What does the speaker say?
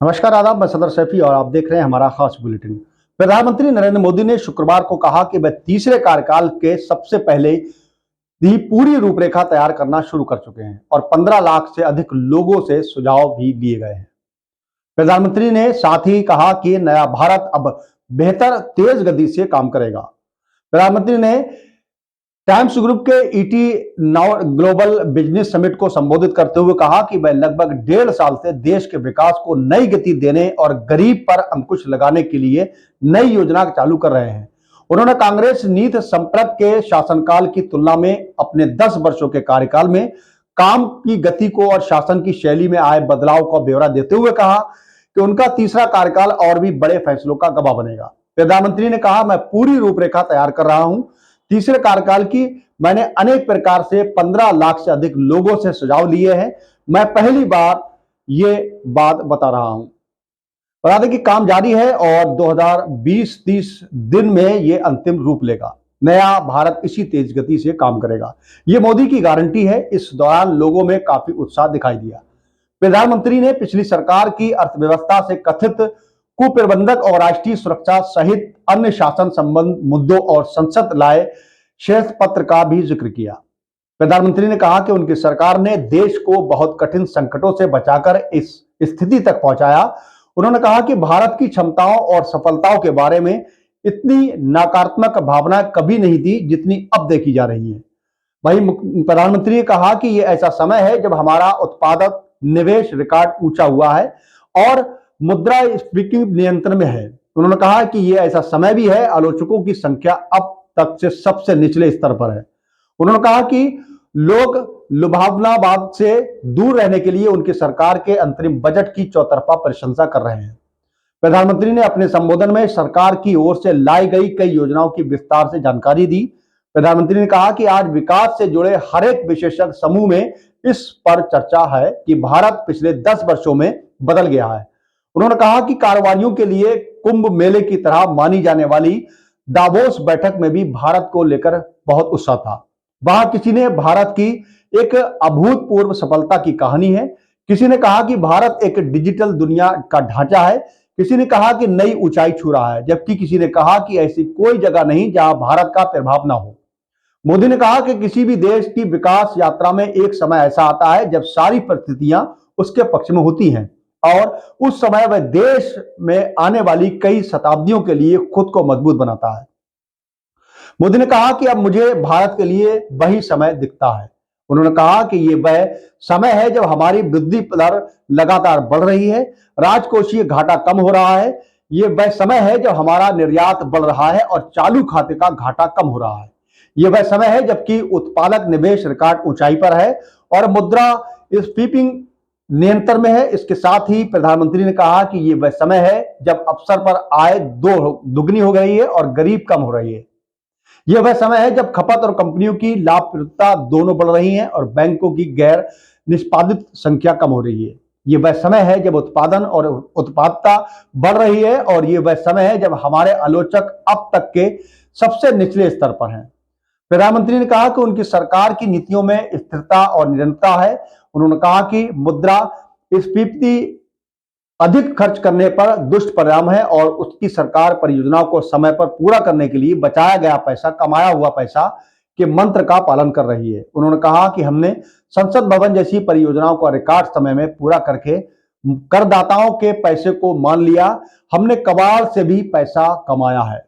नमस्कार, आदाब। मैं सदर सैफी और आप देख रहे हैं हमारा खास बुलेटिन। प्रधानमंत्री नरेंद्र मोदी ने शुक्रवार को कहा कि वह तीसरे कार्यकाल के सबसे पहले ही पूरी रूपरेखा तैयार करना शुरू कर चुके हैं और 15 लाख से अधिक लोगों से सुझाव भी लिए गए हैं। प्रधानमंत्री ने साथ ही कहा कि नया भारत अब बेहतर तेज गति से काम करेगा। प्रधानमंत्री ने टाइम्स ग्रुप के ET now global business summit को संबोधित करते हुए कहा कि वह लगभग 1.5 साल से देश के विकास को नई गति देने और गरीब पर अंकुश लगाने के लिए नई योजना चालू कर रहे हैं। उन्होंने कांग्रेस नीति संपर्क के शासनकाल की तुलना में अपने 10 वर्षों के कार्यकाल में काम की गति को और शासन की शैली में आए बदलाव का ब्यौरा देते हुए कहा कि उनका तीसरा कार्यकाल और भी बड़े फैसलों का गवाह बनेगा। प्रधानमंत्री ने कहा, मैं पूरी रूपरेखा तैयार कर रहा हूं। तीसरे कार्यकाल की मैंने अनेक प्रकार से 15 लाख से अधिक लोगों से सुझाव लिए हैं। मैं पहली बार ये बात बता रहा हूं। बता दें कि काम जारी है और 2020-30 दिन में ये अंतिम रूप लेगा। नया भारत इसी तेज गति से काम करेगा, ये मोदी की गारंटी है। इस दौरान लोगों में काफी उत्साह दिखाई दिया। प्रधानमंत्री ने पिछली सरकार की अर्थव्यवस्था से कथित कुप्रबंधक और राष्ट्रीय सुरक्षा सहित अन्य शासन संबंध मुद्दों और संसद लाए श्वेत पत्र का भी जिक्र किया। प्रधानमंत्री ने कहा कि उनकी सरकार ने देश को बहुत कठिन संकटों से बचाकर इस स्थिति तक पहुंचाया। उन्होंने कहा कि भारत की क्षमताओं और सफलताओं के बारे में इतनी नकारात्मक भावना कभी नहीं थी जितनी अब देखी जा रही है। वहीं प्रधानमंत्री ने कहा कि यह ऐसा समय है जब हमारा उत्पादक निवेश रिकॉर्ड ऊंचा हुआ है और मुद्रा स्फीति नियंत्रण में है। उन्होंने कहा कि यह ऐसा समय भी है आलोचकों की संख्या अब तक से सबसे निचले स्तर पर है। उन्होंने कहा कि लोग लुभावनावाद से दूर रहने के लिए उनकी सरकार के अंतरिम बजट की चौतरफा प्रशंसा कर रहे हैं। प्रधानमंत्री ने अपने संबोधन में सरकार की ओर से लाई गई कई योजनाओं की विस्तार से जानकारी दी। प्रधानमंत्री ने कहा कि आज विकास से जुड़े हर एक विशेषज्ञ समूह में इस पर चर्चा है कि भारत पिछले 10 वर्षों में बदल गया है। उन्होंने कहा कि कारोबारियों के लिए कुंभ मेले की तरह मानी जाने वाली दावोस बैठक में भी भारत को लेकर बहुत उत्साह था। वहां किसी ने भारत की एक अभूतपूर्व सफलता की कहानी है, किसी ने कहा कि भारत एक डिजिटल दुनिया का ढांचा है, किसी ने कहा कि नई ऊंचाई छू रहा है, जबकि किसी ने कहा कि ऐसी कोई जगह नहीं जहां भारत का प्रभाव ना हो। मोदी ने कहा कि किसी भी देश की विकास यात्रा में एक समय ऐसा आता है जब सारी परिस्थितियां उसके पक्ष में होती हैं और उस समय वह देश में आने वाली कई शताब्दियों के लिए खुद को मजबूत बनाता है। मोदी ने कहा कि अब मुझे भारत के लिए वही समय दिखता है। उन्होंने कहा कि ये वह समय है जब हमारी वृद्धि दर लगातार बढ़ रही है, राजकोषीय घाटा कम हो रहा है। ये वह समय है जब हमारा निर्यात बढ़ रहा है और चालू खाते का घाटा कम हो रहा है। ये वह समय है जबकि उत्पादक निवेश रिकॉर्ड ऊंचाई पर है और मुद्रा स्फीति नियंत्रण में है। इसके साथ ही प्रधानमंत्री ने कहा कि ये वह समय है जब अवसर पर आय दुगनी हो गई है और गरीब कम हो रही है। यह वह समय है जब खपत और कंपनियों की लाभप्रदता दोनों बढ़ रही हैं और बैंकों की गैर निष्पादित संख्या कम हो रही है। यह वह समय है जब उत्पादन और उत्पादकता बढ़ रही है और यह वह समय है जब हमारे आलोचक अब तक के सबसे निचले स्तर पर हैं। प्रधानमंत्री ने कहा कि उनकी सरकार की नीतियों में स्थिरता और निरंतरता है। उन्होंने कहा कि मुद्रा स्फीति अधिक खर्च करने पर दुष्परिणाम है और उसकी सरकार परियोजनाओं को समय पर पूरा करने के लिए बचाया गया पैसा, कमाया हुआ पैसा के मंत्र का पालन कर रही है। उन्होंने कहा कि हमने संसद भवन जैसी परियोजनाओं को रिकॉर्ड समय में पूरा करके करदाताओं के पैसे को मान लिया। हमने कबाड़ से भी पैसा कमाया है।